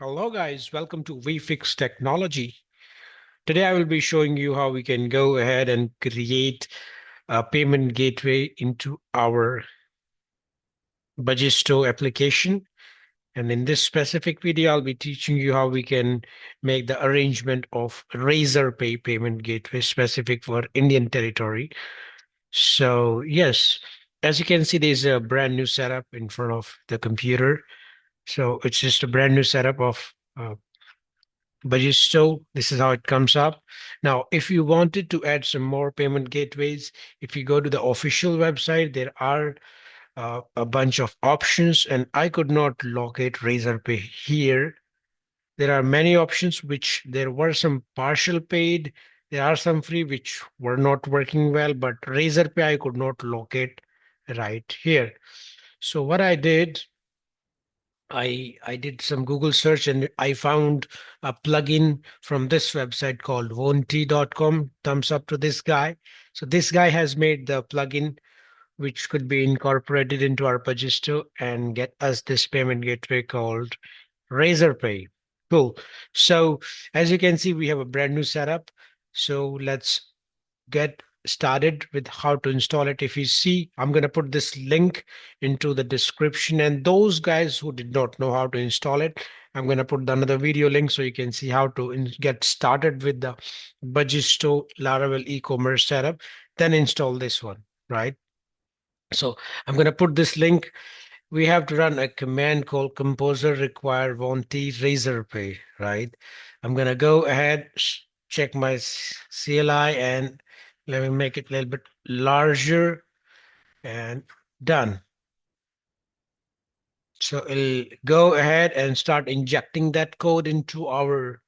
Hello guys, welcome to VFix Technology. Today I will be showing you how we can go ahead and create a payment gateway into our Bagisto application. And in this specific video, I'll be teaching you how we can make the arrangement of Razorpay payment gateway specific for Indian territory. So yes, as you can see, there's a brand new setup in front of the computer. So it's just a brand new setup of Bagisto, this is how it comes up. Now, if you wanted to add some more payment gateways, if you go to the official website, there are a bunch of options, and I could not locate Razorpay here. There are many options, which there were some partial paid, there are some free, which were not working well, but Razorpay I could not locate right here. So what I did, I did some Google search and I found a plugin from this website called Vonti.com. Thumbs up to this guy. So this guy has made the plugin which could be incorporated into our Pagisto and get us this payment gateway called Razorpay. Cool. So as you can see, we have a brand new setup. So let's get started with how to install it. If you see, I'm going to put this link into the description, and those guys who did not know how to install it, I'm going to put another video link so you can see how to get started with the Bagisto Laravel e-commerce setup, then install this one, right? So I'm going to put this link. We have to run a command called composer require Vonti Razorpay, right? I'm going to go ahead, check my CLI, and let me make it a little bit larger and done. So it'll go ahead and start injecting that code into our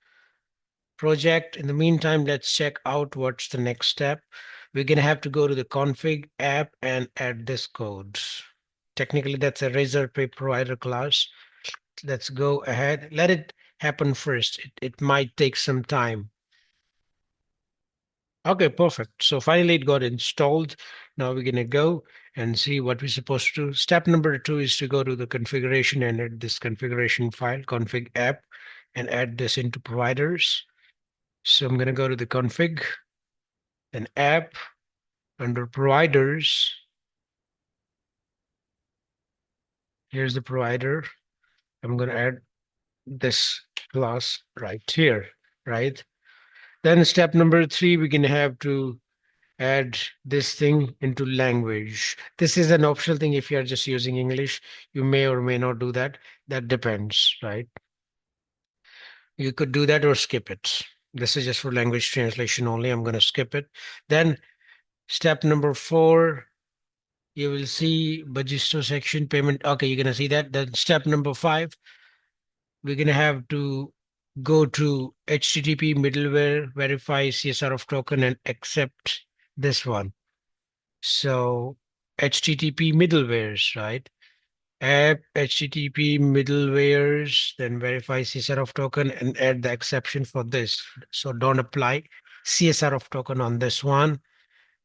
project. In the meantime, let's check out what's the next step. We're going to have to go to the config app and add this code. Technically, that's a Razorpay provider class. Let's go ahead. Let it happen first. It might take some time. Okay, perfect. So finally it got installed. Now we're going to go and see what we're supposed to do. Step number 2 is to go to the configuration and add this configuration file, config app, and add this into providers. So I'm going to go to the config, then app, under providers. Here's the provider. I'm going to add this class right here, right? Then step number 3, we're going to have to add this thing into language. This is an optional thing. If you're just using English, you may or may not do that. That depends, right? You could do that or skip it. This is just for language translation only. I'm going to skip it. Then step number 4, you will see Bagisto section payment. Okay, you're going to see that. Then step number 5, we're going to have to go to HTTP middleware, verify CSR of token, and accept this one. So HTTP middlewares, right? App HTTP middlewares, then verify CSR of token and add the exception for this. So don't apply CSR of token on this one.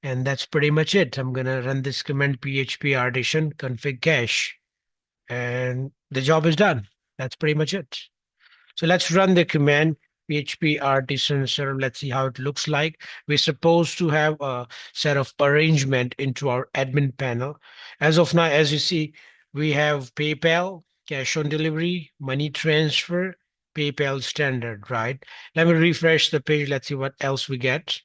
And that's pretty much it. I'm going to run this command PHP artisan config cache, and the job is done. That's pretty much it. So let's run the command PHP artisan server. Let's see how it looks like. We're supposed to have a set of arrangement into our admin panel. As of now, as you see, we have PayPal, cash on delivery, money transfer, PayPal standard, right? Let me refresh the page. Let's see what else we get.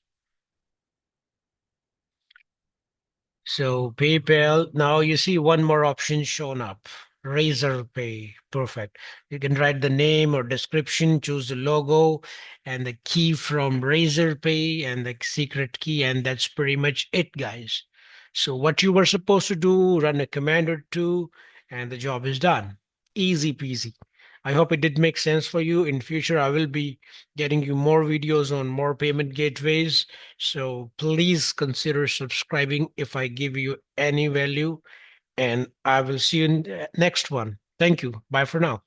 So PayPal, now you see one more option shown up. Razorpay, perfect. You can write the name or description, choose the logo and the key from Razorpay and the secret key, and that's pretty much it, guys. So what you were supposed to do, run a command or two, and the job is done. Easy peasy. I hope it did make sense for you. In future, I will be getting you more videos on more payment gateways. So please consider subscribing if I give you any value. And I will see you in the next one. Thank you. Bye for now.